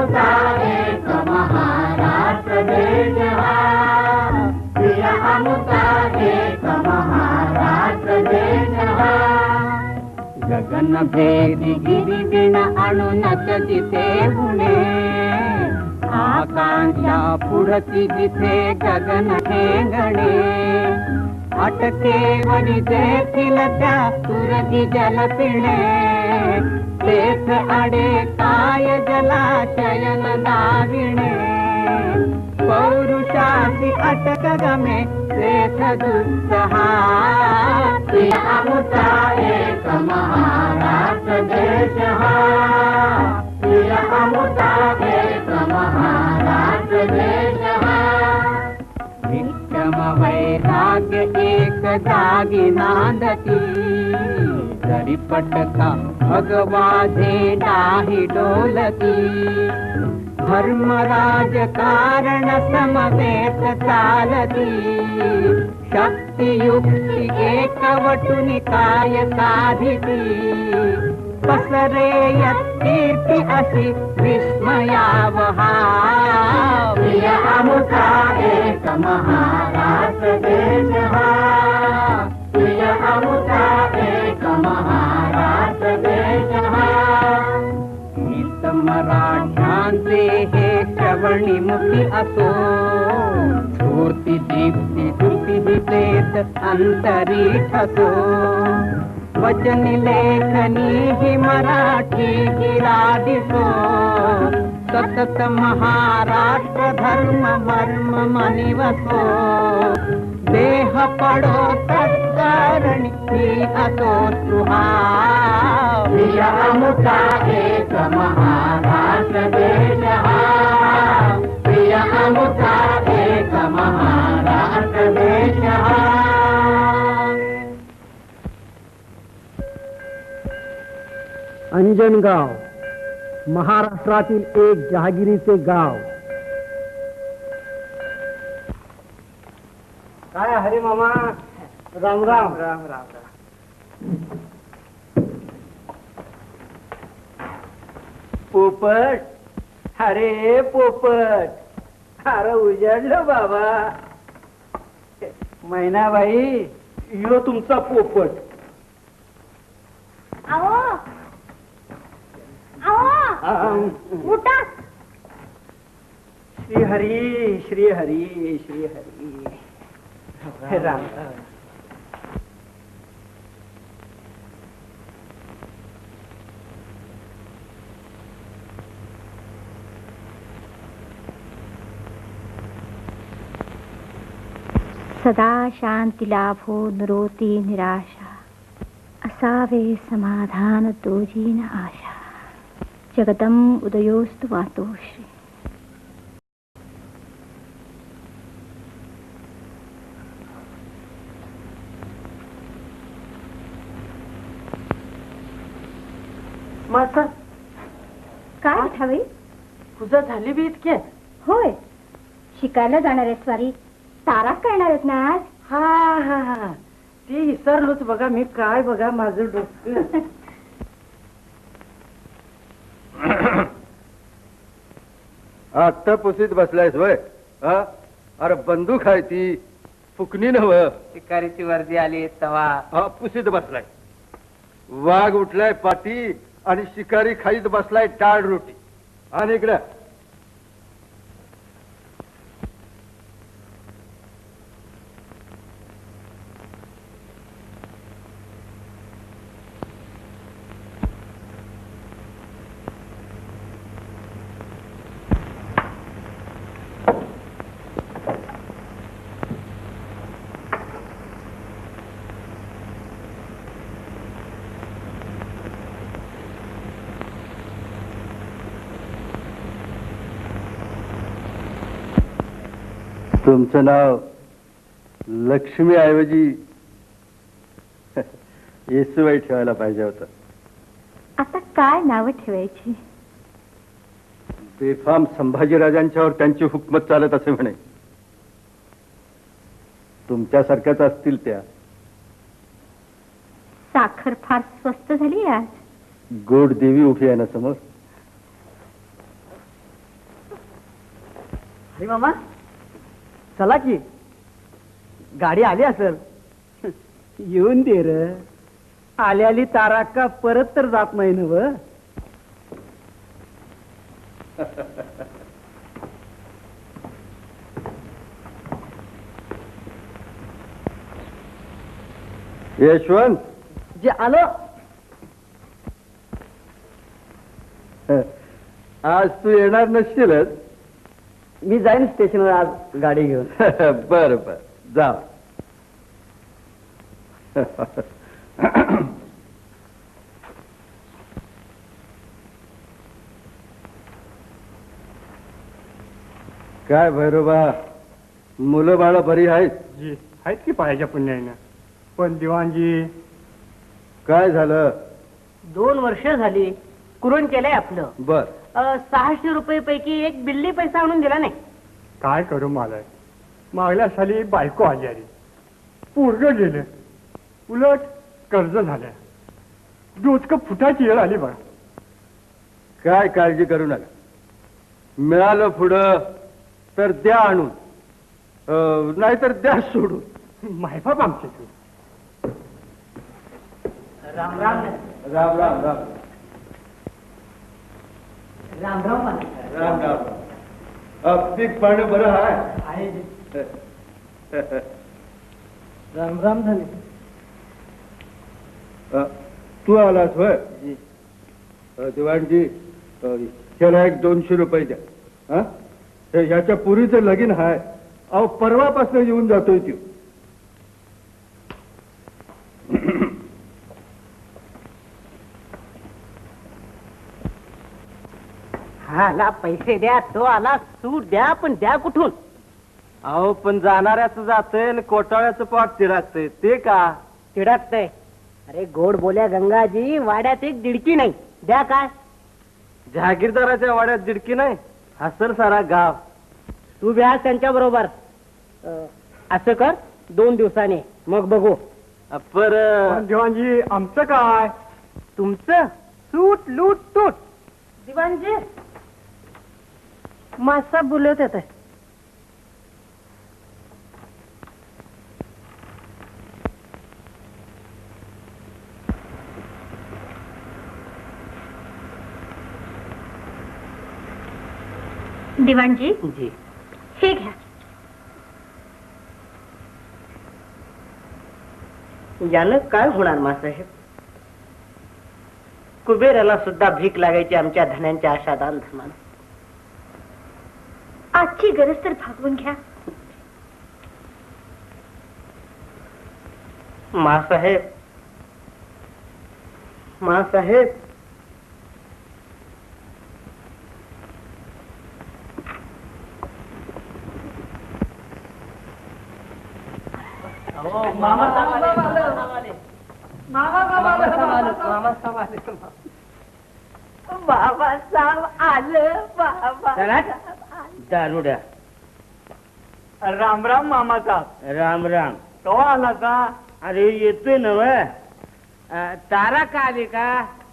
आमचा एक महाराष्ट्र देश हा, प्रिय आमचा एक महाराष्ट्र देश हा. गगन भेदी गिरी बिन अणुनच जिथे उणे, आकांक्षा पुढची जिथे गगन ठेंगणे, अटकेवरी जेथील त्या तुरगी जल पिणे, तेथ अडे काय जलाशयन दाविणे, पौरुषाची अटक गमे तेथ दुस्सहा. प्रिय आमचा एक महाराष्ट्र देश हा, प्रिय आमचा एक महाराष्ट्र देश हा. विक्रम वैराग्य एक जागी नांदती, जरी पटका भगवा झेंडाही डोलती, धर्म राजकारण समवेत चालती, शक्तियुक्ती एकवटुनी काय साधिती, पसरे कीर्ती अशी विस्मयावहा. प्रिय आमचा एक महाराष्ट्र देश हा, प्रिय आमचा एक महाराष्ट्र देश हा. हित मराठ्यांचे हे श्रवणी मुखी असो, स्फूर्ती दीप्ती धुती दिसेत अंतरीठ असो, वचन लेखनी ही मराठी गिरा दिसो, सतत महाराष्ट्र धर्म मर्म मनी वसो, देह पडो तत्कारणी ही असो सुहा. प्रिय आमचा एक महाराष्ट्र देश हा, प्रिय आमचा एक महाराष्ट्र देश हा. अंजनगाव महाराष्ट्रातील एक जहागिरीचे गाव. काय हरे मामा, राम राम. राम राम. पोपट, अरे पोपट, अरे उजाडलं बाबा. मैनाबाई, यो तुमचा पोपट. आओ उठा. श्री हरी श्री हरी श्री हरी. राम. सदा शांती लाभो नरोती निराशा, असावे समाधान तोजीन आशा, जगदम उदयोस्तु मातोश्री. माता काय ठावे, तुझा झाली बी इतके? होय, शिकायला जाणार आहे स्वारी. तारा करणार आहेत ना आज. हा हा हा, ते विसरलोच बघा मी. काय बघा माझं डोकं. आत्ता पुसीत बसलायस वय? अरे बंदूक आहे ती, फुकणी नव. शिकारीची वर्दी आली तवा पुसीत बसलाय. वाघ उठलाय पाठी आणि शिकारी खाईत बसलाय टाळ रोटी. आणि इकडं तुमचं नाव लक्ष्मी ऐवजी येसूबाई ठेवायला पाहिजे होतं. आता काय नाव ठेवायची? बेफाम संभाजीराजांच्यावर त्यांची हुकमत चालत असे म्हणे. तुमच्यासारख्याच असतील त्या. साखर फार स्वस्त झाली आज. गोड देवी उभी आहे ना समोर. अरे मामा चला की गाडी आली असेल. येऊन दे र. आली तारा का परत तर जात नाही नव. यशवंत जे आलो. आज तू येणार नसशीलच. मी जाईन स्टेशनवर आज गाडी घेऊन. बर बर जा. काय भैरोबा, मुलं बाळ बरी आहेत? जी आहेत की पायाच्या पुण्यानं. पण दिवाणजी काय झालं? 2 वर्ष झाली कुरण केलंय आपलं. बर 600 रुपये पैकी एक बिल्ली पैसा आणून दिला नाही. काय करू मालक, मागल्या साली बायको आली आली, पोरग गेलं, उलट कर्ज झालं, डोचकं फुटाची वेळ आली बघा. काय काळजी करू नका. मिळालं पुढं तर द्या आणून, नाहीतर द्या सोडून. मायबाप आमचे तू. राम राम राम राम राम राम राम राम राम. पीक पाणी बरं आहे? राम राम झाले. तू आलास होय? दिवाणजी, त्याला एक 200 रुपये द्या. हा, ह्याच्या पुरीचं लगीन आहे. अहो परवापासून येऊन जातोय तू. आला पैसे द्या, तो आला सूट द्या, पण द्या कुठून? अहो पण जाणाऱ्याच जातंय आणि कोटाळ्याचं पाठ तिरागतंय ते का? चिडकतय. अरे गोड बोल्या गंगाजी, वाड्यात एक दिडकी नाही. द्या काय? जहागीरदाराच्या वाड्यात दिडकी नाही, हसल सारा गाव. तू ब्या त्यांच्या बरोबर. असं कर, 2 दिवसांनी मग बघू. पण दिवाणजी आमचं काय? तुमचं सूट लूट तूट. दिवाणजी मासा बोलत येत आहे. दिवाणजी जी हे घ्या. यानं काय होणार मासाहेब? कुबेराला सुद्धा भीक लागायची आमच्या धन्यांच्या आशादान धर्मान. आजची गरज तर भागवून घ्या. मासाहेब, मासाहेब, बाबासाहेब आलं. बाबा दारुड्या. राम राम मामाचा. राम राम. कवा आला का? अरे येतोय नव. तारा का आली का?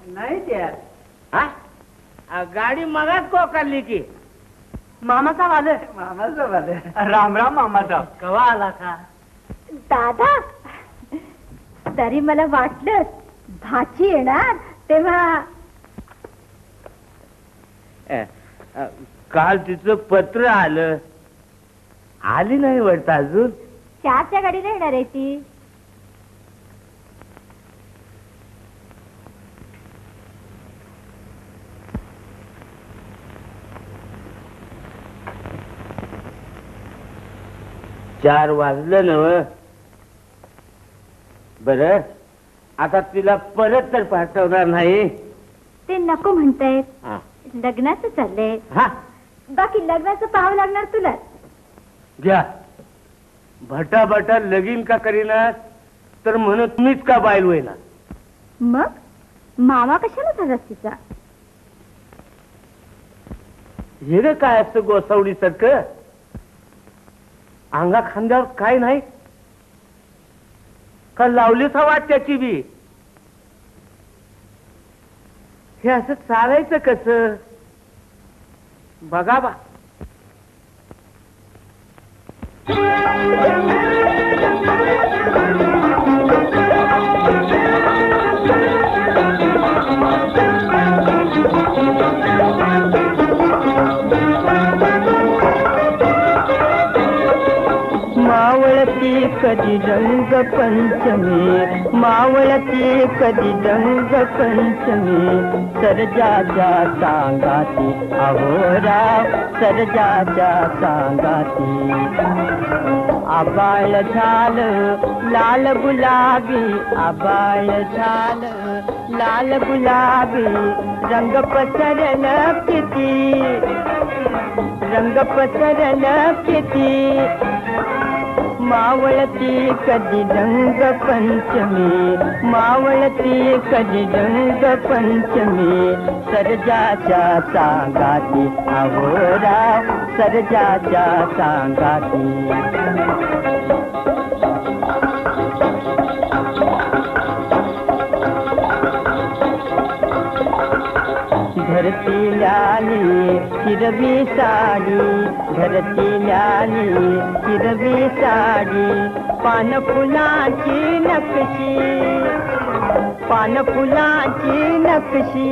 नाही त्या. हा, गाडी मगाच कोकाली की. मामासाहेब आले. मामासाहेब आले. राम राम मामाचा. कवा आला का? दादा, तरी मला वाटलं भाची येणार तेव्हा. काल तिचं पत्र आलं. आली नाही वाटतं अजून. 4च्या गाडीला येणार आहे ती. चार वाजलं नव. बर, आता तिला परत तर पाठवणार नाही. ते नको म्हणतायत. हा. लग्नाचं चाललंय. हा, बाकी लग्नाचं पाहावं लागणार तुला. घ्या. भटा भटा लगीन का करीना तर म्हणत मीच का बायल होईना. मग मामा कशाला झालास तिचा? हे रे काय असतं गोसावडी सारखं. अंगा खांद्यावर काय नाही का लावलीच हवा त्याची बी. हे असं चालायचं कस? बघा बा, मावळती कधी रंग पंचमी, मावळती कधी रंग पंचमी, सर्जाच्या सांगाती अहोराव, सर्जाच्या सांगाती. आबाळ झालं लाल गुलाबी, आबाळ झालं लाल गुलाबी, रंग पसरलं किती, रंग पसरलं किती. मावळती कधी रंग पंचमी, मावळती कधी रंग पंचमी, सर्जाच्या सांगाती अहोराव, सर्जाच्या सांगाती. धरती लाली हिरवी साडी, धरती लाली हिरवी साडी, पान फुलाची नक्षी, पान फुलाची नक्षी.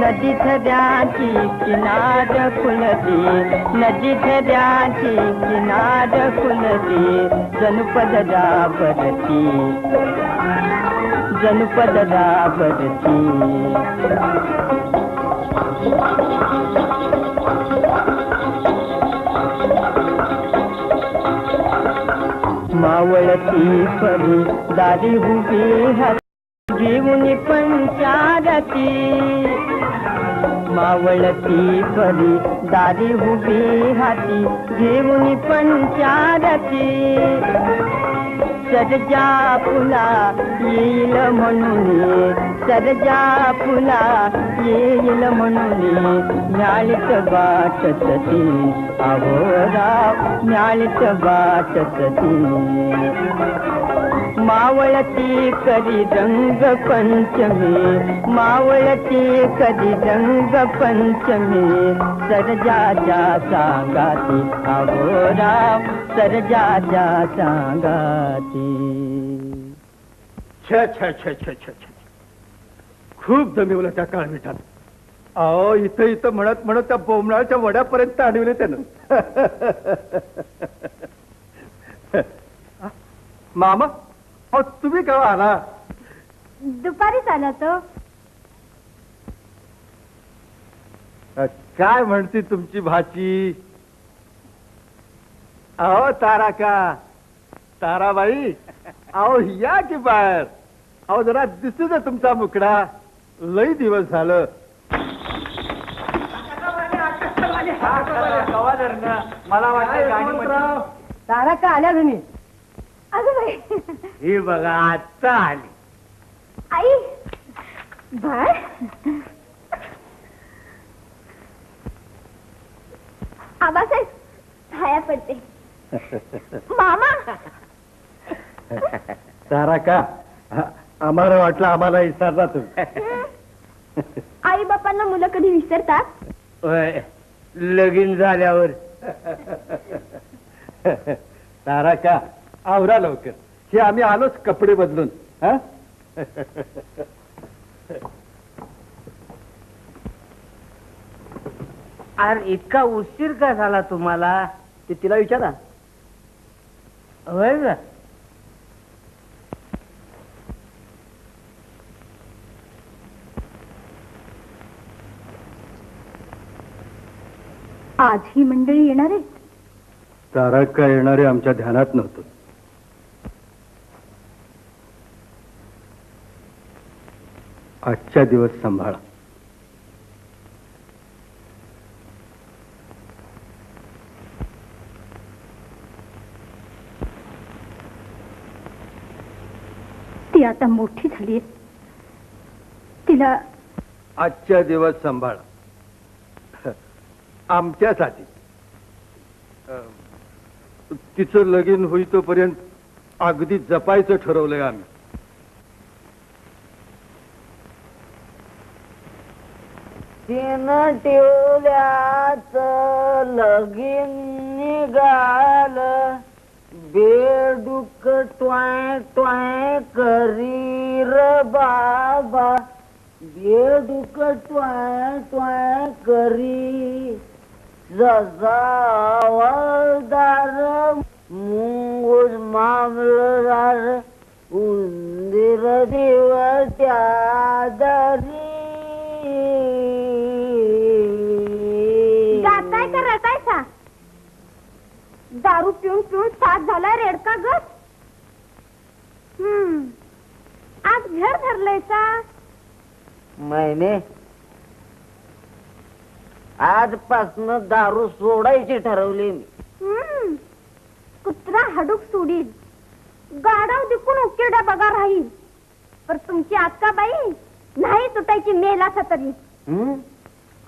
नदी झऱ्याची किनार फुलती, नदी झऱ्याची किनार फुलती, जनपदरा भरती, जनपदरा भरती. मावळती परी दारी उभी हाती, जीवनी पंचारती. मावळती परी दारी उभी हाती, जीवनी पंचारती. सर्जा फुला येईल म्हणून, सर्जा फुला येईल म्हणून, न्याळीत वाटती अहोराव, न्याळीत वाटती. मावळती कधी रंग पंचमी, मावळती कधी रंग पंचमी, सर्जाच्या सांगाती अहोराव, सर्जाच्या सांगाती. छे छे छे छे छे छे, खूप जमिवलं त्या काळमिठात. अहो इथं इथं म्हणत म्हणत त्या बोमणाच्या वड्यापर्यंत आणवले त्यानं. मामा, अहो तुम्ही केव्हा आला? दुपारीच आला तो. काय म्हणते तुमची भाची? अहो तारा का, ताराबाई, अहो या की बाहेर. अहो जरा दिसू दे तुमचा मुकडा, लई दिवस झालं. मला वाटतं तारा का आल्या धनी? अगं बाई, ही बघा आत्ता आली. आई बाळ, आबासाहेब छाया पडते. मामा, तारा का, आम्हाला वाटलं आम्हाला विसरला तुम्ही. आई बापांना मुलं कधी विसरतात? होय, लगीन झाल्यावर. तारा का, आवरा लवकर, हे आम्ही आलोच कपडे बदलून. हा अरे इतका उशीर का झाला तुम्हाला? ते तिला विचारा. होय का? आज ही मंडळी येणार आहेत. तारा का येणारे आमच्या ध्यानात नव्हतं. आजच्या दिवस सांभाळा. ती आता मोठी झाली, तिला आजच्या दिवस सांभाळा आमच्यासाठी. तिचं लगीन होईतोपर्यंत अगदी जपायचं ठरवलंय आम्ही. तिनं ठेवल्याच लगीन निघालं, टोय टोय करी र बाबा बेडूक टोय टोय करी जसा आवाजदार मुंगूस मामलदार उंदीर देवत्या दारी. गाताय का रटायचा? दारू पिऊन पिऊन साथ झालाय रेडका ग. आज घर धरलंयचा. मैंने आजपासून दारू सोडायची ठरवली मी. कुत्रा हाडूक सोडील, गाडाव दिकून उकिरडा बघा राहील, पर तुमची आजका बाई नाही तुटायची मेला तरी.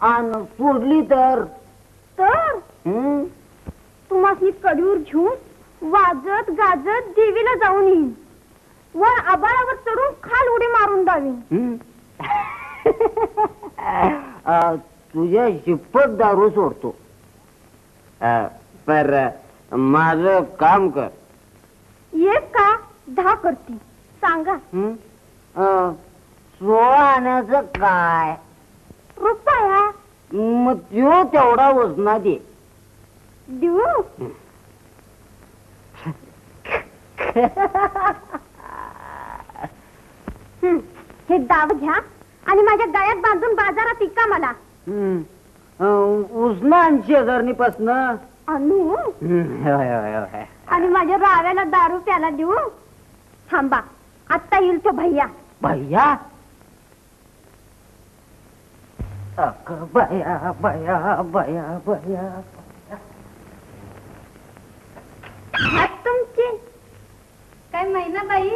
आणि सोडली तर तुम्हाला कडीवर घेऊन वाजत गाजत देवीला जाऊन येईन, वर आबाळावर चढून खाल उडी मारून द्यावी. तुझ्या शिप्पत दारू सोडतो. पर माझं काम कर. एक का 10 करती सांगा. 16 आण्याचं काय रुपया मग त्यो तेवढा वजना दे. देऊ. हे दाव घ्या आणि माझ्या गळ्यात बांधून बाजारात इका मला. उष्णा 80,000 अनु आणि माझ्या राव्याला दारू प्याला देऊ. थांबा आत्ता येईल तो भैया. भैया बया बया बया बया हात तुमची काय महिना बाई.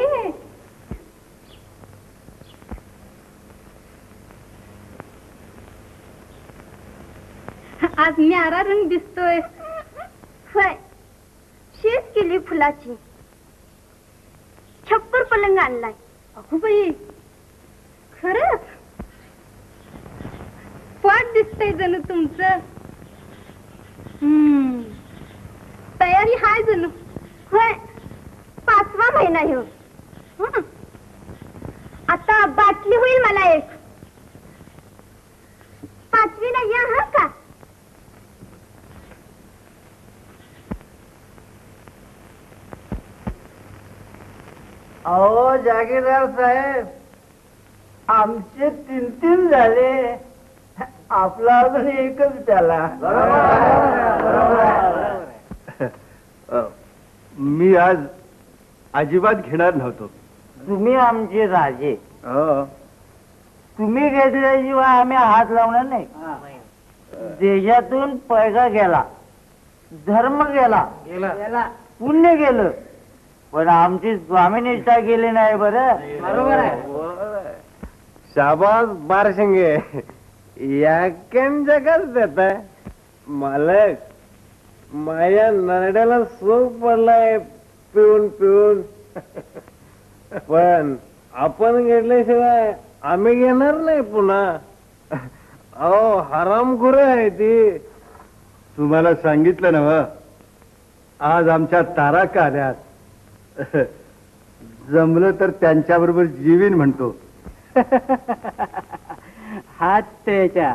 आज न्यारा रंग दिसतोय. होय शीच केली फुलाची. छप्पर पलंग आणलाय. अगो बाई खरंच पाठ दिसतंय जणू तुमचं. तयारी हाय जणू. होय 5वा महिना ह्यो. आता बाटली होईल मला एक. 5वीला या हा का. अहो जागीरदार साहेब, आमचे 3 झाले, आपला अजून एकच त्याला. मी आज अजिबात घेणार नव्हतो. तुम्ही आमचे राजे. तुम्ही घेतल्याशिवाय आम्ही हात लावणार नाही. देशातून पैसा गेला, धर्म गेला, पुण्य गेलं, पण आमची स्वामीनिष्ठा गेली नाही. बरं बरोबर आहे. शाबास बारशिंगे, याकेन जगाच देताय. मालक माझ्या नरड्याला सोप पडलाय पिऊन पिऊन. पण आपण घेतल्याशिवाय आम्ही घेणार नाही पुन्हा. अहो हरामखोर आहे ती. तुम्हाला सांगितलं ना, आज आमच्या तारका आल्यात. जमलं तर त्यांच्या बरोबर जीवीन म्हणतो. हात त्याच्या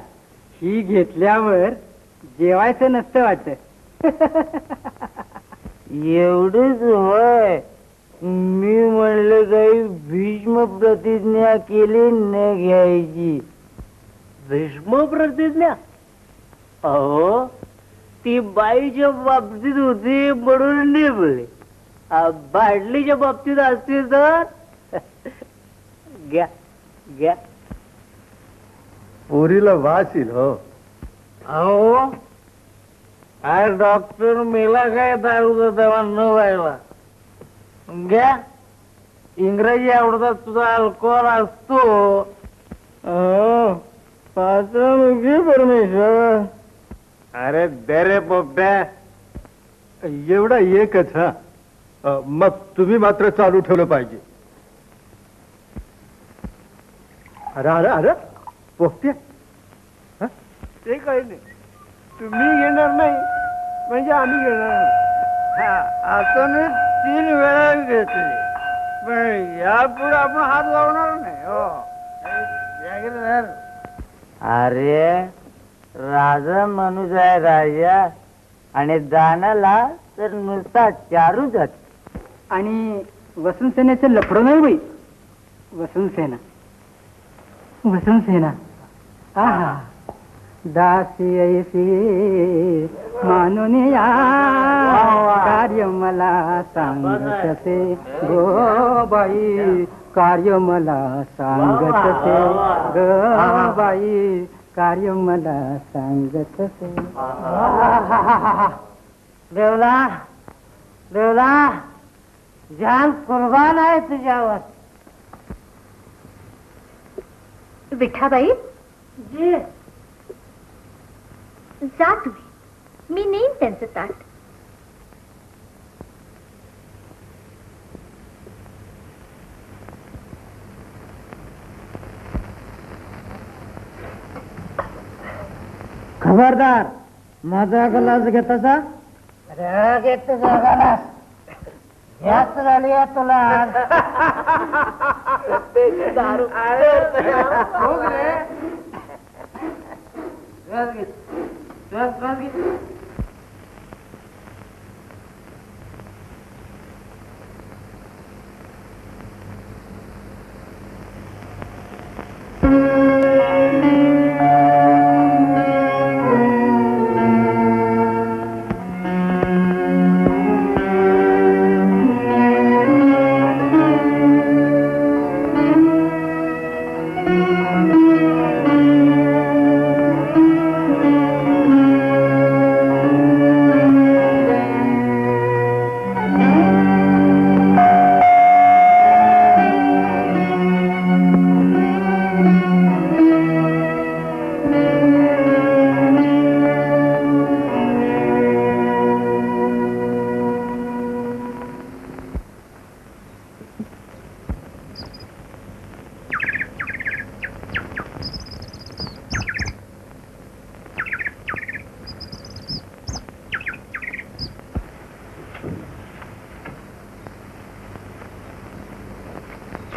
ही घेतल्यावर जेवायचं नसतं वाटत. एवढीच होय. मी म्हणलं काही भीष्म प्रतिज्ञा केली न घ्यायची. भीष्म प्रतिज्ञा? अहो ती बाईच्या बाबतीत होती म्हणून निभले. बाटलीच्या बाबतीत असतील तर घ्या घ्या. पोरीला वास येईल हो. अहो काय डॉक्टर मेला काय दारूचा दवा न व्हायला. घ्या. इंग्रजी आवडतात तुझा अल्कोहोल असतो. घे परमेश्वर. अरे दे रे पोपट्या. एवढा एकच. हा मग तुम्ही मात्र चालू ठेवलं पाहिजे. अरे अरे अरे पोपट्या, ते काही नाही. तुम्ही घेणार नाही म्हणजे आम्ही घेणार नाही. असं नाही. 3 वेळा घेतले पण यापुढे आपण हात लावणार नाही हो. अरे राजा माणूस आहे राजा आणि दानाला तर नुसता चारू जात. आणि वसंत सेनेचं लफडं नाही बाई. वसंत सेना आहा दासी ऐसी मानून या कार्य मला सांगतसे गो बाई कार्य मला सांगतसे ग बाई कार्य मला सांगतसे. देवला देवला जान कुर्बान आहे तुझ्यावर. विठाबाई जी जा तुम्ही, मी नेईन त्यांचं ताट. खबरदार माझा गलास घेतासा. घेत गलास याच झाली आहे तुला.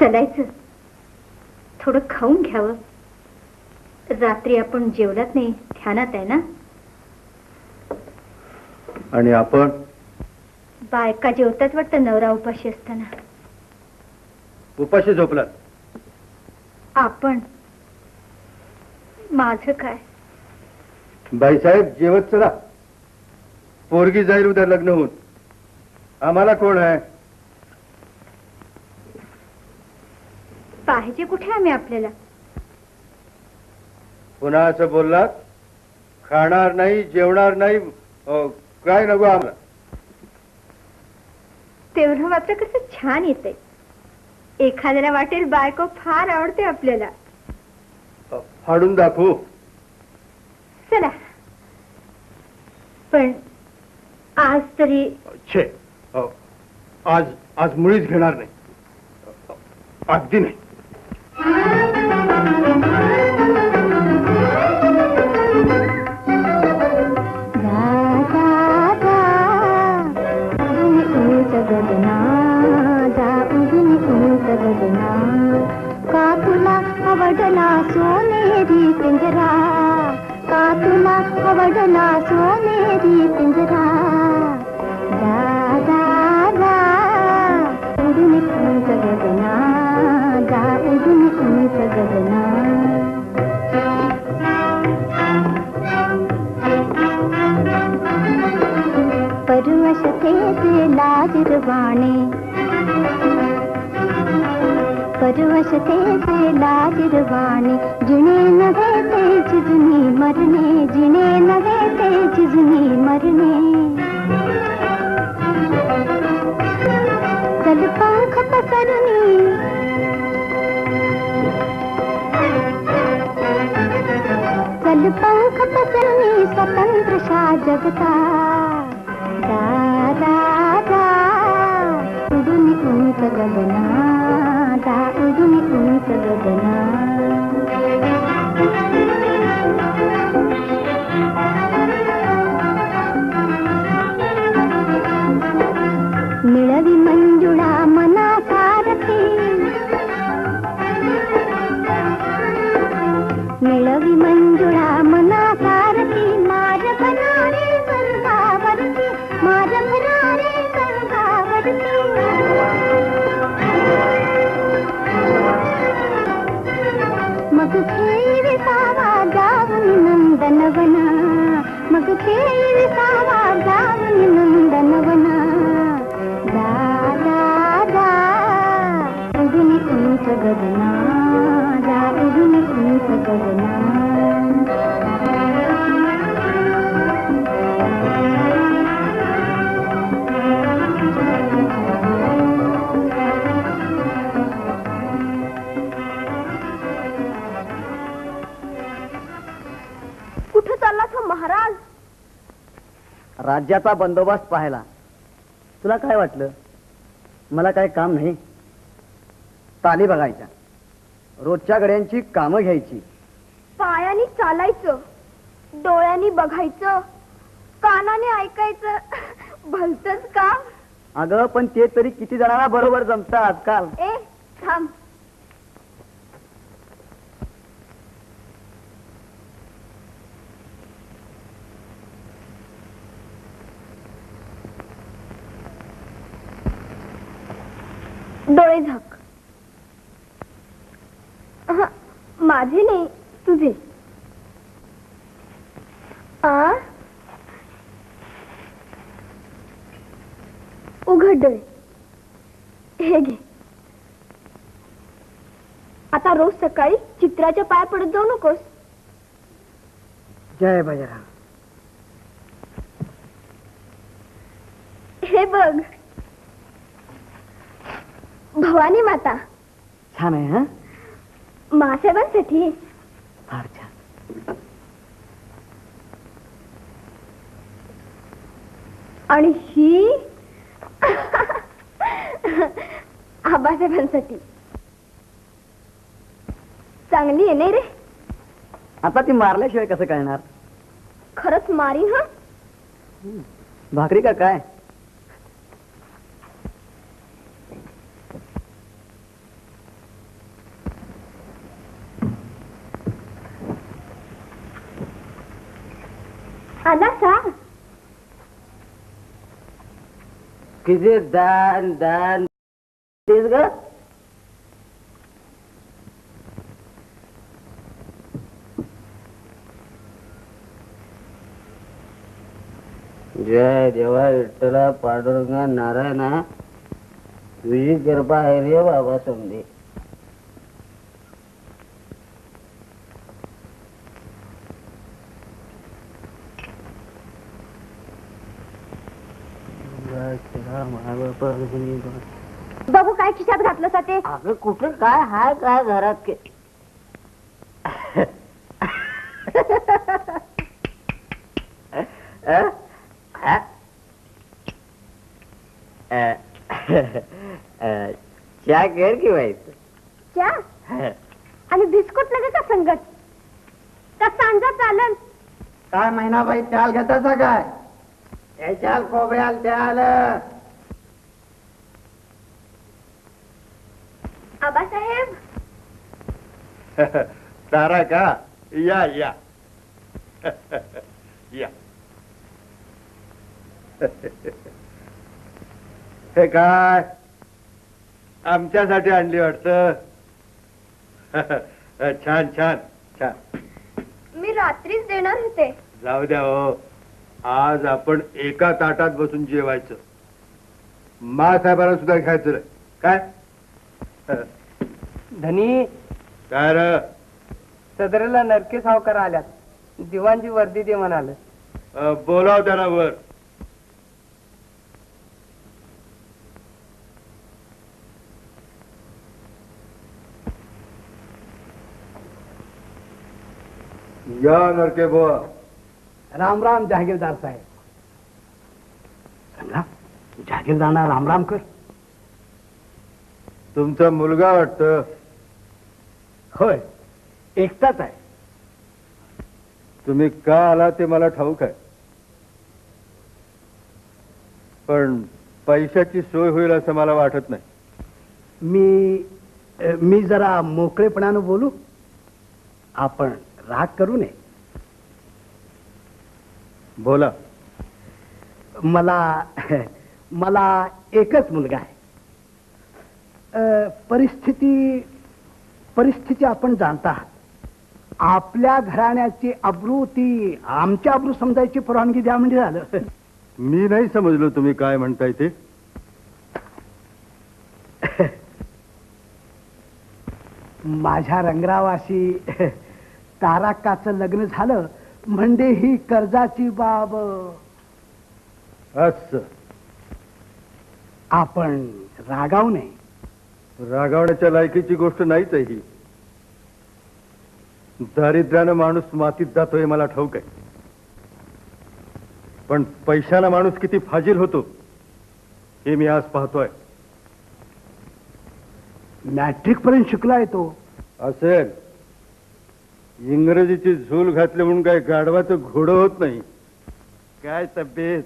चलायचं, थोडं खाऊन घ्यावं. रात्री आपण जेवलात नाही, ध्यानात आहे ना. आणि आपण बायका जेवतात वाटतं नवरा उपाशी असताना. उपाशी झोपलात. आपण माझं काय. बाईसाहेब जेवत चला, पोरगी जाईल उद्या लग्न होऊन. आम्हाला कोण आहे. पाहिजे कुठे आम्ही आपल्याला. पुन्हा असं बोललात, खाणार नाही जेवणार नाही काय नको आम्हाला. तेवढं मात्र कसं छान येतंय. एखाद्याला वाटेल बायको फार आवडते आपल्याला. फाडून दाखवू. चला, पण आज तरी छे आज मुळीच घेणार नाही. अगदी नाही. का तुला आवडला सोनेरी पिंजरा, का तुला आवडला सोनेरी पिंजरा. दादा उडून उंच गगना, जा उडून उंच गगना. परवशतेचे लाजिरवाणे, परवशतेचे लाजिरवाणे. जिणे नव्हे ते जिजनी मरणे, जिणे नव्हे ते जिजनी मरणे. चल पंख पसरणी, चल पंख पसरणी स्वतंत्रशा जगता. दादा उडून उंच गगना, दा उडून उंच गगना. मिळवी गगना जाऊन उंच गगना कुठे चालला तो महाराज? राज्याचा बंदोबस्त पाहायला. तुला काय वाटलं मला काय काम नाही? ताली बघायच्या, रोजच्या गड्यांची कामं घ्यायची. पायानी चालायचं, डोळ्यांनी बघायचं, कानाने ऐकायचं. भलतच काम. अगं पण ते तरी किती जणांना बरोबर जमतं आजकाल. ए थांब. डोळे झाक. अहं, माझे नाही तुझे. आ उघड डोळे. हे घे. आता रोज सकाळी चित्राच्या पाया पडत जाऊ नकोस. जय बजरंग. हे बघ, भवानी माता. छान आहे हा. मासाहेबांसाठी. फार छान. आणि ही आबासाहेबांसाठी. चांगली आहे नाही रे? आता ती मारल्याशिवाय कसं कळणार? खरंच मारीन हा. भाकरी का काय? आला सा. किती दान दान तेच ग. जय देवा विठ्ठला पांडुरंगा नारायणा, तुझी कृपा आहे रे बाबा समजे. बघू काय खिशात घातलं सा ते. अगं कुठे काय हाय काय घरात के. चहा कर की व्हायचं. चहा आणि बिस्कुट नका का संगत? का सांजा चालन? काय महिना बाई त्याल घेताचा काय? त्याच्याल खोबऱ्याल त्याल. आबासाहेब. तारा का? या या या. हे काय आमच्यासाठी आणली वाटतं? छान छान छान. मी रात्रीच देणार होते. जाऊ द्या हो, आज आपण एका ताटात बसून जेवायचं. मासाहेबांना सुद्धा घ्यायचं रे. काय धनी काय र? सदरेला नरके सावकार आल्यात. दिवाणजी वर्दी दे म्हणाले. बोलाव त्यांना वर. या नरके बुवा. राम राम जहागीरदार साहेब. जहागीरदारांना राम राम कर. तुमचा मुलगा वाटतं? होय, एकटाच आहे. तुम्ही का आला ते मला ठाऊक आहे, पण पैशाची सोय होईल असं मला वाटत नाही. मी जरा मोकळेपणानं बोलू. आपण राग करू नये. बोला. मला एकच मुलगा आहे. परिस्थिती आपण जाणता आहात. आपल्या घराण्याची अब्रू ती आमच्या अब्रू समजायची परवानगी द्या म्हणजे झालं. मी नाही समजलो तुम्ही काय म्हणताय ते. माझ्या रंगरावाशी ताराकाचं लग्न झालं म्हणजे ही कर्जाची बाब. असं आपण रागावू नये. रागावण्याच्या लायकीची गोष्ट नाहीच आहे ही. दारिद्र्यानं माणूस मातीत जातोय मला ठाऊक आहे, पण पैशाला माणूस किती फाजील होतो हे मी आज पाहतोय. मॅट्रिक पर्यंत शिकलाय तो. असेल, इंग्रजीची झूल घातली म्हणून काय गाढवाचं घोडं होत नाही. काय तब्येत,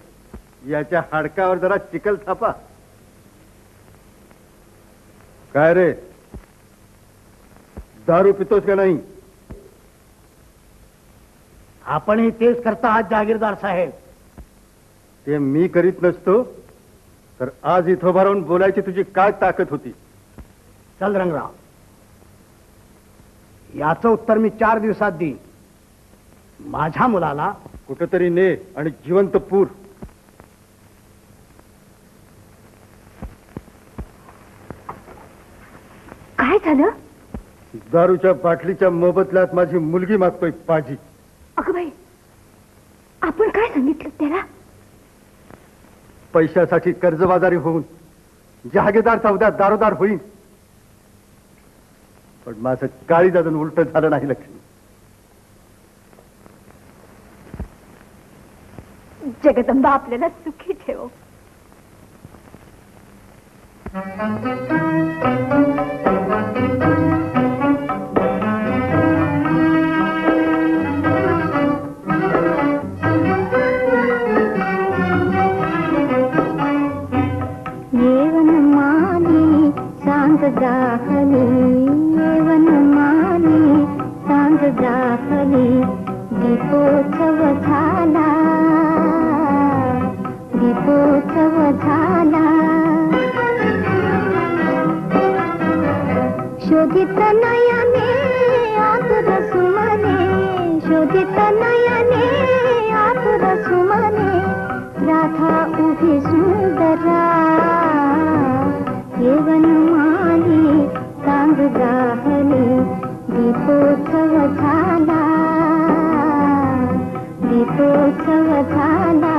याच्या हाडकावर जरा चिखल थापा. काय रे, दारू पितोस का नाही? आपणही तेच करता आहात जहागीरदार साहेब. ते मी करीत नसतो तर आज इथं भरून बोलायची तुझी काय ताकद होती? चल रंगराव, याचं उत्तर मी 4 दिवसात देईन. माझ्या मुलाला कुठंतरी ने आणि जिवंत पूर. काय झालं? दारूच्या बाटलीच्या मोबदल्यात माझी मुलगी मागतोय पाजी. अगं बाई, आपण काय सांगितलं त्याला? पैशासाठी कर्जबाजारी होऊन जहागीरदारचा उद्या दारोदार होईल. पण माझं काळीज अजून उलट झालं नाही लक्ष्मी. जगदंबा आपल्याला सुखी ठेव. येवन माली सांग जाहली, येवन माली सांग जाहली, दीपोत्सव झाला, दीपोत्सव झाला. शोधित नयने आतुर सुमने, शोधित नयने आतुर सुमने, राधा उभी सुंदरा, येवन माली सांग जाहली, दीपोत्सव झाला, दीपोत्सव झाला.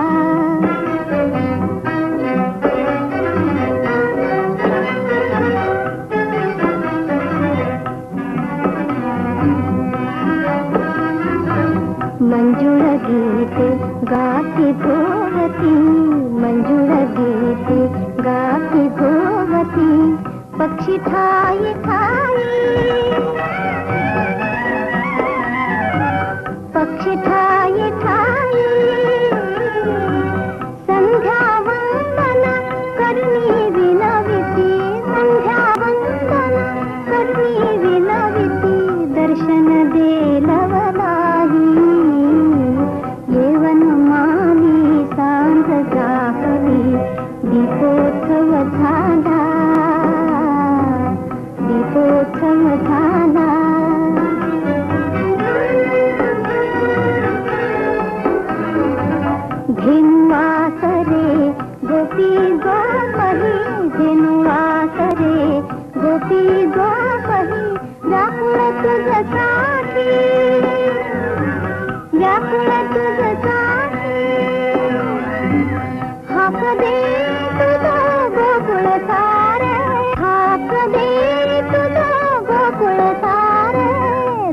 मंजुळ गीते गाती भोवती, मंजुळ गीते गाती भोवती, पक्षी ठाई ठाई, पक्षी ठाई ठाई, संध्या वंदना करणी विनविती, संध्या वंदना करणी विनविती, दर्शन देलवलाही, येवन माली सांग जाहली, दीपोत्सव झाला, दीपोत्सव झाला. धेनुवासरे गोपी गोपही, धेनुवासरे गोपी गोपही, व्याकुळ तुझसाठी, व्याकुळ तुझसाठी, हाक दे तुझं गोकुळ सारे, हाक दे तुझं गोकुळ सारे,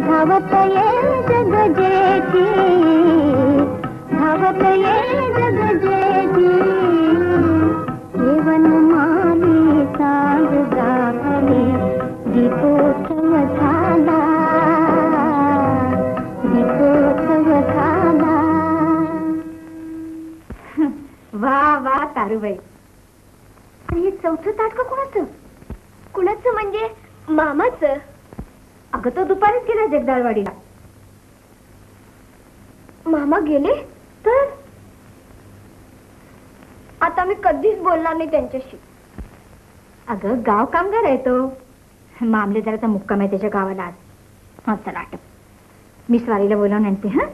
धावत ये जग जेठी, धावत ये जग जेठी, येवन माली सांग जाहली, दीपोत्सव झाला, दीपोत्सव झाला. वा वा तारूबाई. आणि हे चौथं ताटकं कुणाचं? कुणाचं म्हणजे मामाचं. अगं तो दुपारीच गेला जगदाळवाडीला. मामा गेले तर आता मी कधीच बोलणार नाही त्यांच्याशी. अगं गाव कामगार आहे तो. मामलेदाराचा मुक्काम आहे त्याच्या गावाला आज. हा चला आटप, मी स्वारीला बोलावून आणते. हा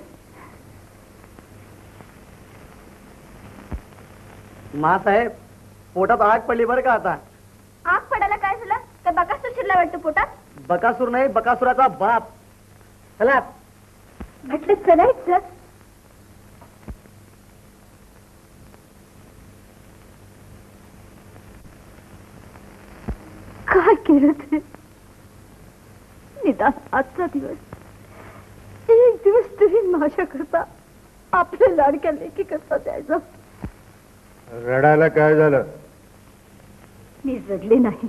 मासाहेब, पोटात आग पडली बरं का आता. आग पडायला काय झालं? काय बघा शिरला वाटतं पोटात. बकासूर नाही, बकासुराचा बाप. चला. म्हटलं चलायचं. काय केलं ते? निदान आजचा दिवस एक दिवस तरी माझ्याकरता आपल्या लाडक्या लेकी करता द्यायचा. रडायला काय झालं? मी रडले नाही.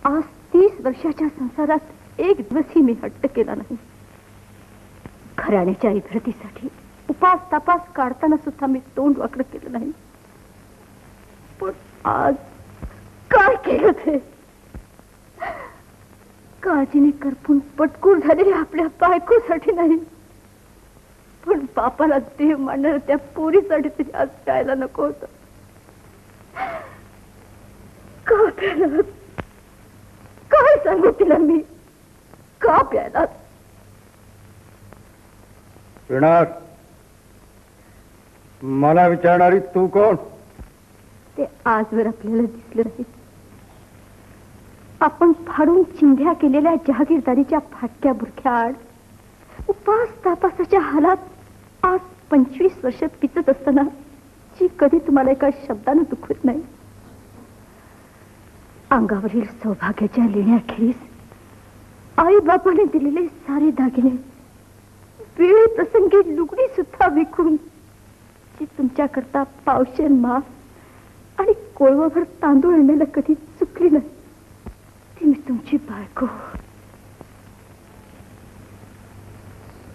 आज 30 वर्षाच्या संसारात एक दिवसही मी हट्ट केला नाही. घराण्याच्या इभ्रतीसाठी उपास तपास काढताना सुद्धा मी तोंड वाकडं केलं नाही. पण आज काय केलं ते? काळजीने करपून पटकूर झालेल्या आपल्या बायकोसाठी नाही, पण बापाला देव मांडणाऱ्या त्या पोरीसाठी तरी आज प्यायला नको होतं. का प्यायला? काय सांगू तिला मी? का प्यायला? पिणार मला विचारणारी तू कोण? ते आजवर आपल्याला दिसलं नाही. आपण फाडून चिंध्या केलेल्या जहागीरदारीच्या फाटक्या बुरख्या आड उपास तापासाच्या हालात आज 25 वर्ष पिचत असताना जी कधी तुम्हाला एका शब्दानं दुखवत नाही. अंगावरील सौभाग्याच्या लेण्याखेरीज आई बापाने दिलेले सारे दागिने, वेळ प्रसंगी लुगडी सुद्धा विकून जी तुमच्याकरता पावशेर मांस आणि कोळवाभर तांदूळ आणायला कधी चुकली नाही, ती मी तुमची बायको.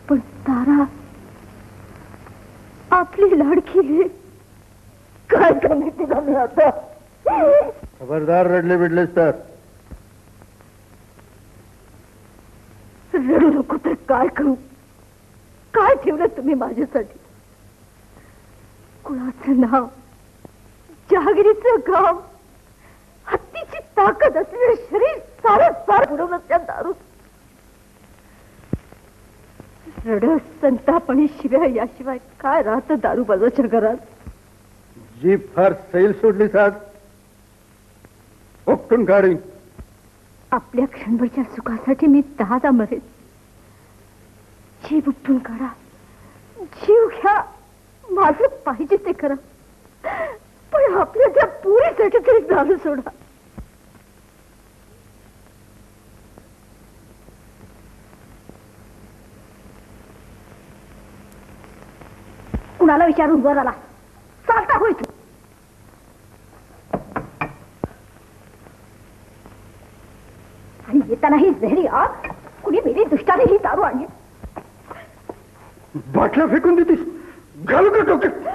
पण तारा आपली लाडकी लेक, काय कमी तिला मी आता? खबरदार रडले बिडलेस तर. रडू नको तर काय करू? काय ठेवलं तुम्ही माझ्यासाठी? कुणाचं नाव, जहागिरीचं गाव, हत्तीची ताकद असलेलं शरीर सारं सार बुडवलं त्या दारूत. रड, संताप आणि शिव्या याशिवाय काय राहतं दारूबाजाच्या घरात? जी फार सैल सोडलीस आज. उपटून काढीन. आपल्या क्षणभरच्या सुखासाठी मी 10दा मरेन. जीव उपटून काढा, जीव घ्या, माझं पाहिजे ते करा, पण आपल्या त्या पुरीसाठी तरी दारू सोडा. कुणाला विचारून वर आला? चालता होय तू? आणि येताना ही जहरी आग कुणी मेली दुष्टाने ही दारू आणली. बाटल्या फेकून देतीस? घालू का डोक्यात?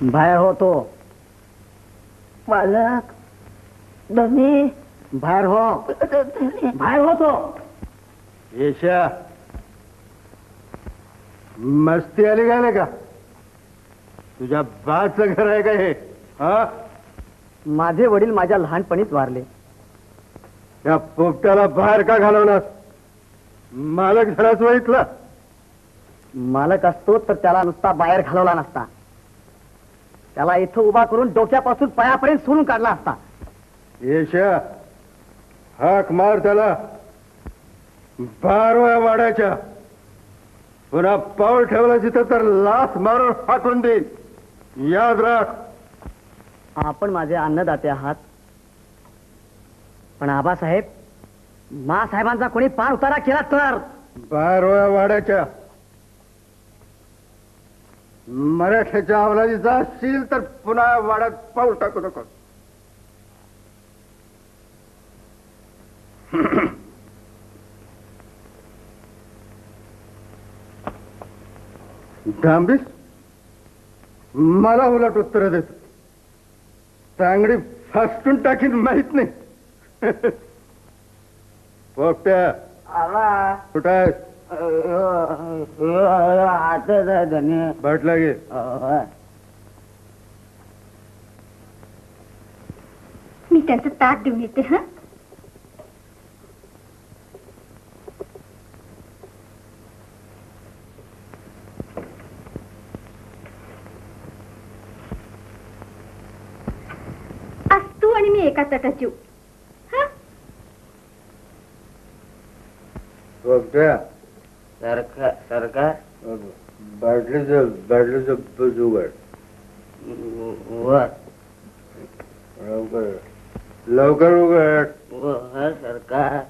बाहेर होतो. मालक, दमी, बाहेर हो. बाहेर होतो. येशा, मस्ती आली गायले का? तुझ्या बाचं घर आहे का हे? हा, माझे वडील माझ्या लहानपणीच वारले. त्या पोपट्याला बाहेर का घालवलास? मालक घराच वळितला. मालक असतो तर त्याला नुसता बाहेर घालवला नसता, त्याला इथं उभा करून डोक्यापासून पायापर्यंत सोडून काढला असता. येशा, हाक मार त्याला 12व्या वाड्याच्या. पुन्हा पाऊल ठेवलं तिथं तर लास मारून हाकून देईन. याद राख. आपण माझे अन्नदाते आहात, पण आबासाहेब, मासाहेबांचा कोणी पार उतारा केला तर 12व्या वाड्याच्या मराठ्याच्या अवलादीचा असशील तर पुन्हा वाड्यात पाऊल टाकू नको. डांबीस मला उलट उत्तर देत. तांगडी फासटून टाकीन माहित नाही. पोपट्या, कुठं आहेस? बाटला घे. मी त्यांचं ताट देऊन येते. हा, आणि मी एका ताटात जेऊ. हा? बघत्या सरकार बाटलीचं बस उघड वर लवकर लवकर उघड वर सरकार.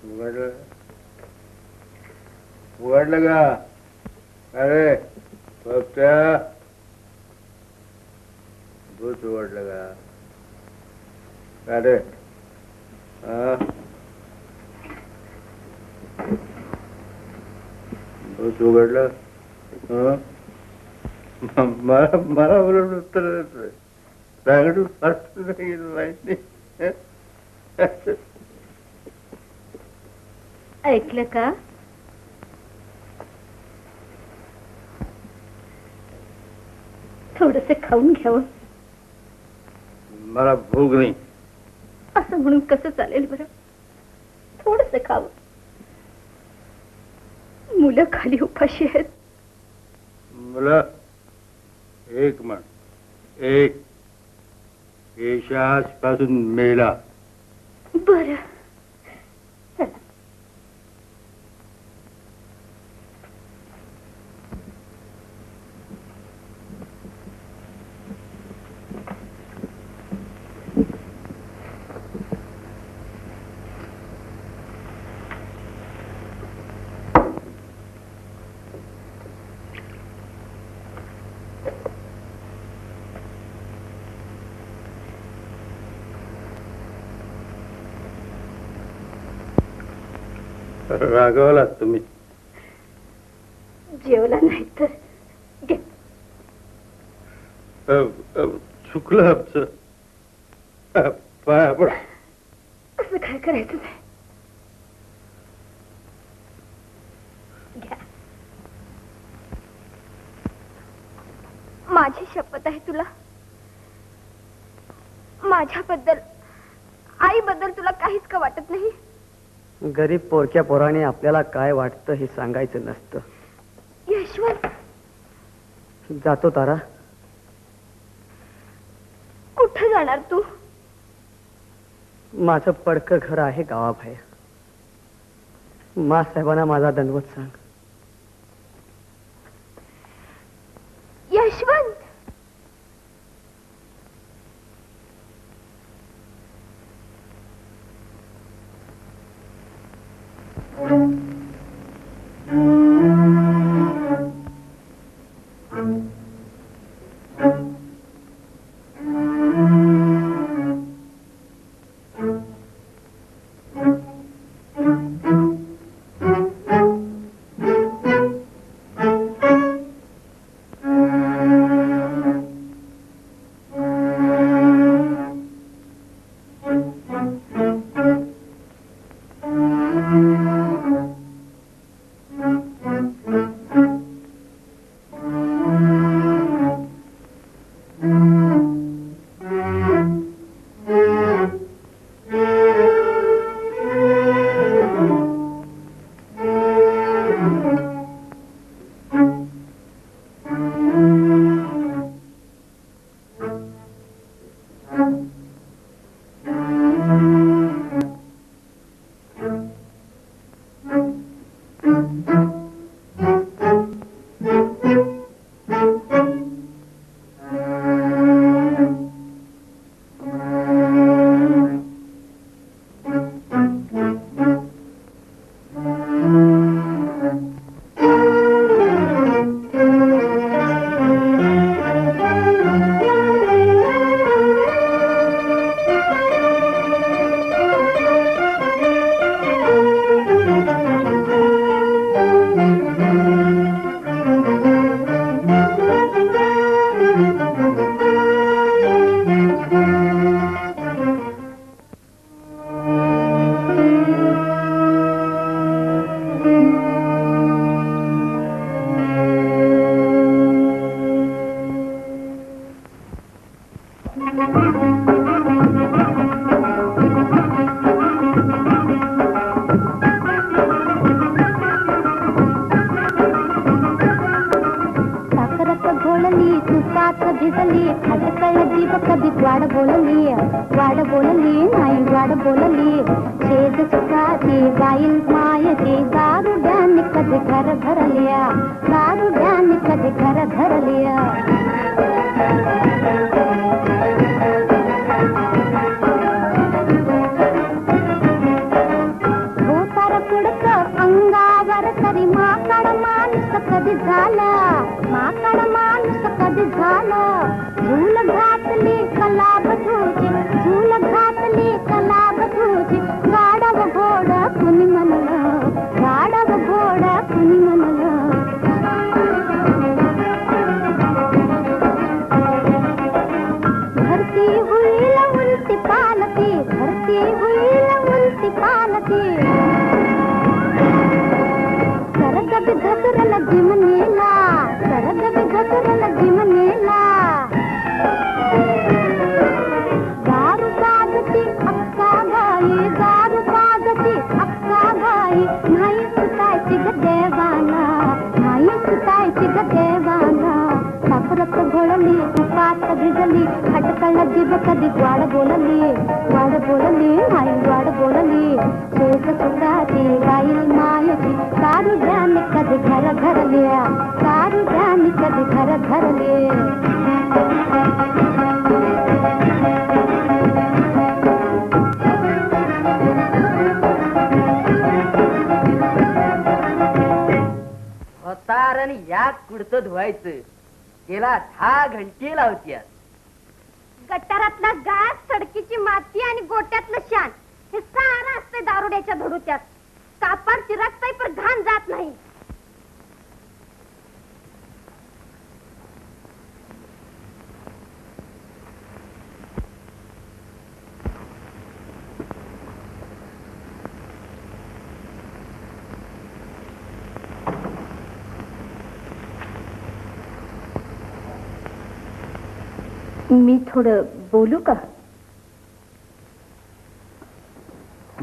उघडलं उघडलं का? अरे बघत्या बस उघडलं का? अरे हा बस उघडलं. हं? मला बरोबर उत्तर सांगडू माहिती. ऐकलं का? थोडस खाऊन घ्यावं. मला भूक नाही. असं म्हणून कसं चालेल बरं? थोडस खावं. मुलं खाली उपाशी आहेत. मला एक म्हण एक येशास पासून मेला. बरं चला. रागवलात तुम्ही. जेवला नाही तर घे. चुकलं आमचं. पाया पडा. असं काय करायचं नाही. घ्या. माझी शपथ आहे तुला. माझ्याबद्दल आईबद्दल तुला काहीच का वाटत नाही? गरीब पोरक्या पोराने आपल्याला काय वाटतं हे सांगायचं नसतं. यशवंत जातो तारा. कुठं जाणार तू? माझं पडकं घर आहे गावाबाहेर. साहेबांना माझा दंडवत सांग. यशवंत बोलली तुपात भिजली खटकळ जीभ कधी वाढ बोलली नाही वाढ बोलली शेज सुखाची गाईल मायची दारुड्याने कधी घर धरल्या दारुड्याने कधी घर धरल्या भूतार पुडक अंगावर तरी माकड माणूस कधी झाला माकड माणूस कधी झाला झूल घातली कलाब तुझी झूल घातली कलाब तुझी गाडव घोड कुणी म्हणलं गाडव घोड कुणी म्हणलं धरती होईल उलटी पालती धरती होईल उलटी पालती सरग घसरल जिमनेला सरग घसरल जिमनेला दारू पाजती अक्का गाई दारू पाजती अक्का गाई नाही सुटायची ग देवाला नाही सुटायची ग देवाला साखरत घोळली तुपात भिजली खटकळ जीभ कधी वाढ बोलली नाही वाढ बोलली शेज सुखाची गाईल मायची दारू ध्यान कधी घर धरल्या दारू ध्यान कधी घर धरले तारण या कुडतं धुवायचं गेला 10 घंटे लावत्यात गटारातला घास सडकीची माती आणि गोट्यातलं शान हे सारं असते दारुड्याच्या धडूच्यात कापड चिरकतय पण घाण जात नाही मी थोडं बोलू का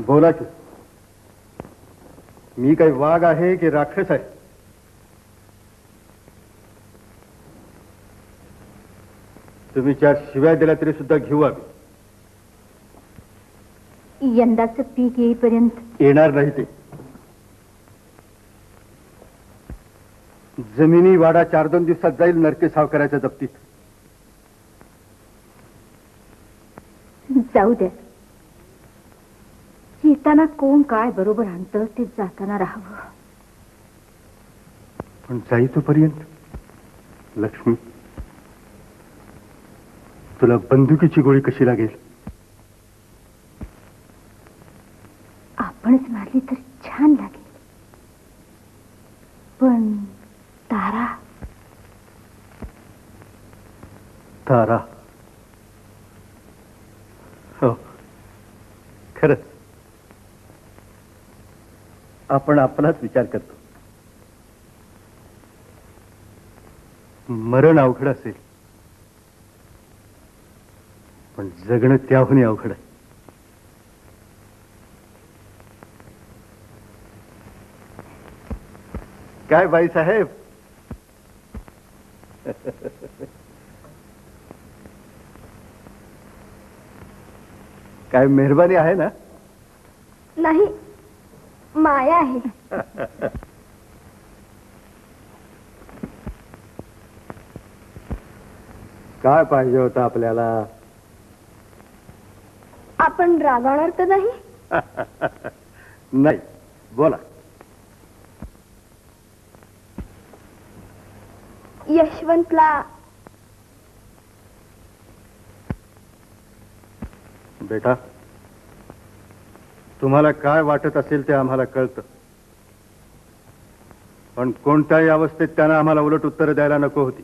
बोला की मी काही वाघ आहे की राक्षस आहे तुम्ही 4 शिव्या दिल्या तरी सुद्धा घेऊ आम्ही यंदाचं पीक येईपर्यंत येणार नाही ते जमिनी वाडा 4-2 दिवसात जाईल नरके सावकाराच्या जप्तीत जाऊ द्या येताना कोण काय बरोबर आणतं ते जाताना राहावं पण जाईतोपर्यंत लक्ष्मी तुला बंदुकीची गोळी कशी लागेल आपणच मारली तर छान लागेल पण तारा तारा हो खरंच आपण आपलाच विचार करतो मरण अवघड असेल पण जगणं त्याहूनही अवघड आहे काय बाई साहेब काय मेहरबानी आहे ना नाही माया आहे काय पाहिजे होतं आपल्याला आपण रागावणार तर नाही नाही बोला यशवंतला बेटा तुम्हाला काय वाटत असेल ते आम्हाला कळतं पण कोणत्याही अवस्थेत त्यानं आम्हाला उलट उत्तर द्यायला नको होती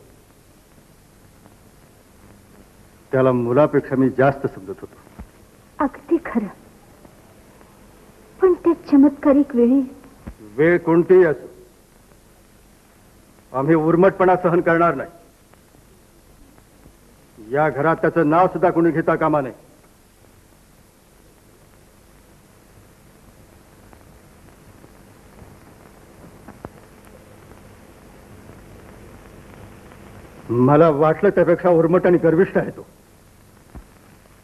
त्याला मुलापेक्षा मी जास्त समजत होतो अगदी खरं पण त्या चमत्कारिक वेळी वेळ कोणतीही असो आम्ही उर्मटपणा सहन करणार नाही या घरात त्याचं नाव सुद्धा कोणी घेता कामा नये मला वाटलं त्यापेक्षा उर्मट आणि गर्विष्ठ आहे तो.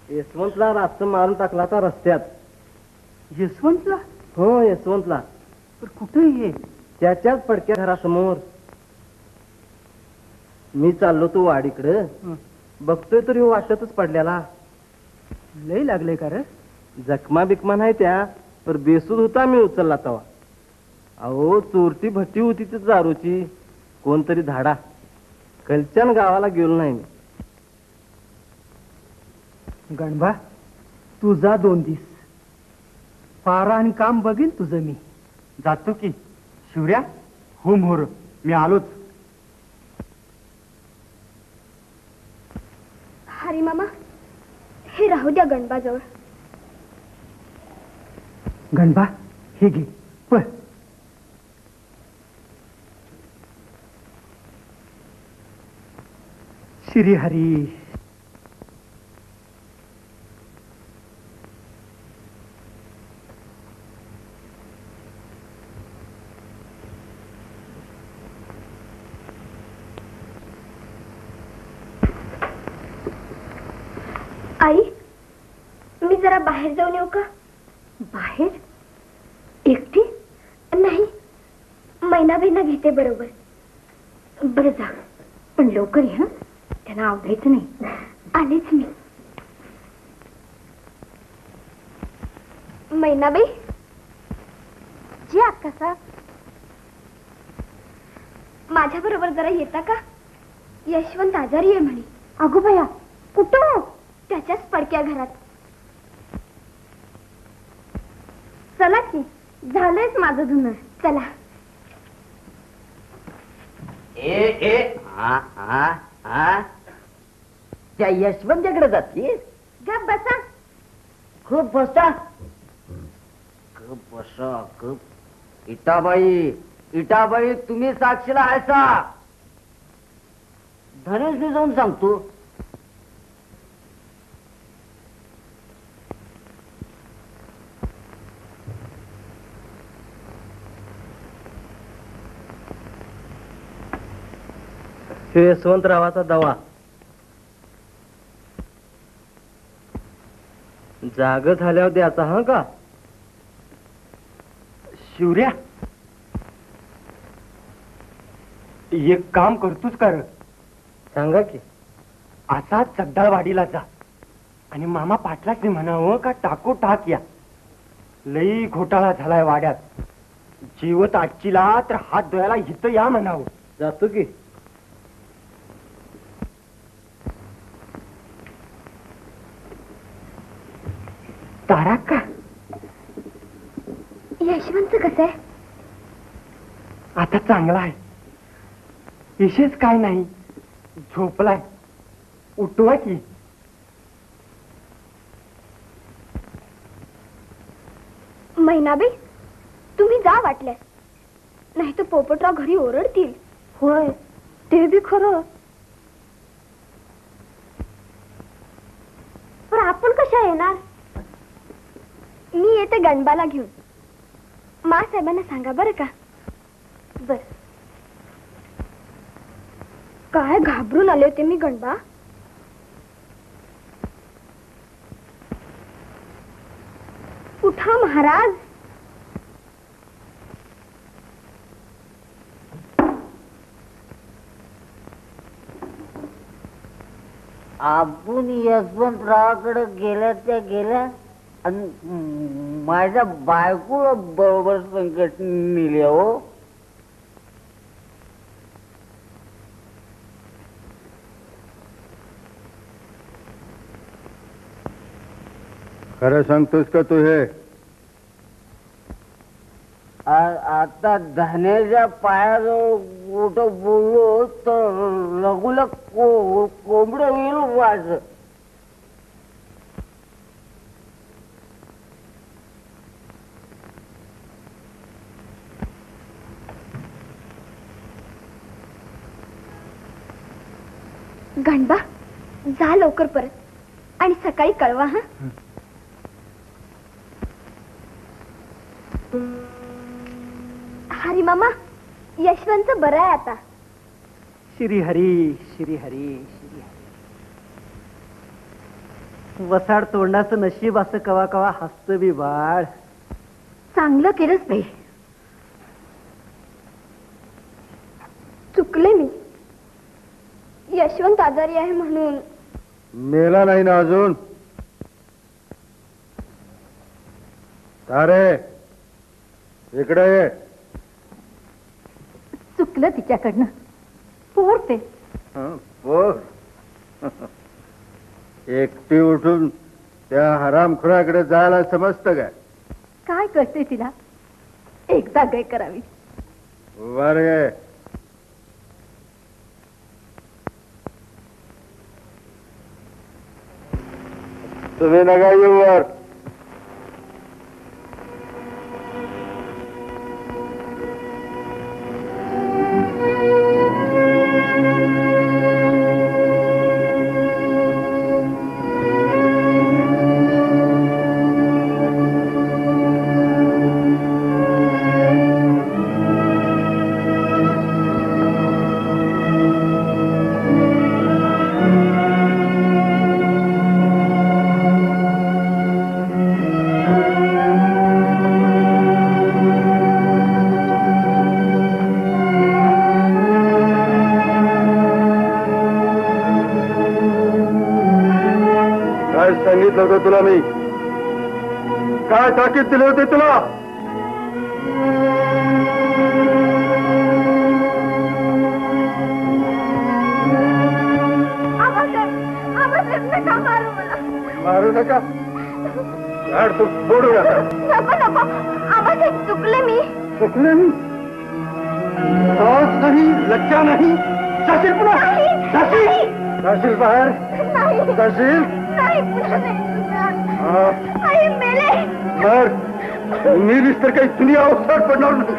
यशवंतला रास्त मारून टाकला तर रस्त्यात. यशवंतला? हो यशवंतला. पण कुठे ये? त्याच्याच पडक्या घरासमोर. मी चाललो तो वाडीकडे, बघतोय तर ह्यो वाटतच पडलेला. लय लागले का रे? जखमा बिकमा नाही त्या, पर बेसूद होता मी उचलला तवा. अहो चोरटी भट्टी होती ती दारूची. कोणतरी धाडा. कलच्यान गावाला गेलो नाही मी. गणबा तू जा 2 दिवस. पारा आणि काम बघीन तुझं मी. जातो की. शिवऱ्या हो मोर, मी आलोच. हरी मामा, हे राहू द्या गणबाजवळ. गणबा हे घे पळ. श्री हरी. आई, मी जरा बाहेर जाऊन येऊ का? बाहेर? एकटी? नाही, महिना घेते बरोबर. बरं जा, पण लवकर ये. त्यांना आवडायचं नाही. आलेच मी. मैनाबाई जी अक्का साहेब, माझ्या बरोबर जरा येता का? यशवंत आजारी आहे म्हणे. अगो भया, कुठं? त्याच्याच पडक्या घरात. चला की, झालंयच माझं धुणं. चला. त्या यशवंतकडे जाते. गप बसा. खूप बसा. खूप बसा. खूप. इटाबाई तुम्ही साक्षीला आहेसा. धनेशने जाऊन सांगतो. यशवंतरावाचा दवा. जाग झाल्यावर द्यायचा. हा का शिवऱ्या एक काम करतोच कर. सांगा की. आता चगदाळवाडीला जा आणि मामा पाटलाच म्हणावं का टाको टाक या. लई घोटाळा झालाय वाड्यात. जीवत आजचीला तर हात धुवायला इथं या म्हणावं. जातो की. तारा का? यशवंत कसं आहे? आता चांगला आहे. विशेष काय नाही. झोपलाय. उठवा की. मैनाबाई, तुम्ही जा वाटल्यास. नाही तर पोपटराव घरी ओरडतील. होय, ते बी खरं. पण आपण कशा येणार? मी येते गणबाला घेऊन. साहेबांना सांगा बरं का. बर. काय घाबरून आले होते मी गणबा. उठा महाराज. आपण यशवंतरावाकडे गेल्या आणि माझ्या बायकोला बरोबर संकट नेले. हो खरं सांगतोस का तू हे? आता धान्याच्या पायाजवळ कुठं बोललो तर लगुला कोंबडं येईल वाज. गणबा, जा लवकर परत आणि सकाळी कळवा. हा. हरी मामा, यशवंत बरं आहे आता. श्री हरी श्री हरी श्री हरी. वसाड तोंडाचं नशीब असं कवा कवा हसतं बी बाळ. चांगलं केलंच बाई. चुकले मी. यशवंत आजारी आहे म्हणून. मेला नाही ना अजून. तारे इकडे ये. चुकलं तिच्याकडनं. पोर ते. पोर एकटी उठून त्या हरामखोराकडे जायला समजतं काय? काय कळते तिला. एकदा गाय करावी. वर ये. तुम्ही नका येऊ वर. सांगितलं होतं तुला मी. काय ताकीद दिली होती तुला? मारू नका. झाड तू फोडू नका. चुकले मी. चुकले मी. साहस नाही, लज्जा नाही. जाशील पुन्हा. जाशील बाहेर. जाशील. मर. मेलीस तर काही दुनिया अवसर पडणार नाही.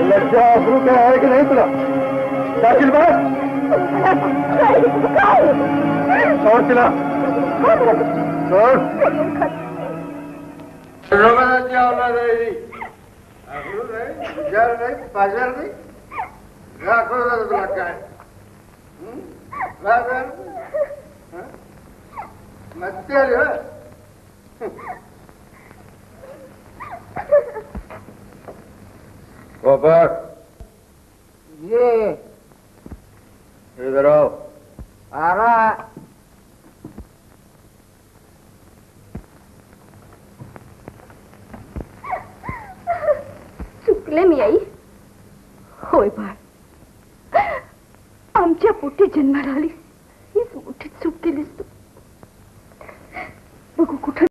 लज्जा अश्रू काय आहे की नाही तुला? जाशील बाहेर. सोड तिला. सोड. रमानाची आवणार नाही. विचार नाही, बाजार नाही. दाखव तुला काय. मस्ती आली हो. गोपाळ ये इधर आओ. आरा. चुकले मी आई. होय बाळ. आमच्या पोटी जन्माला आली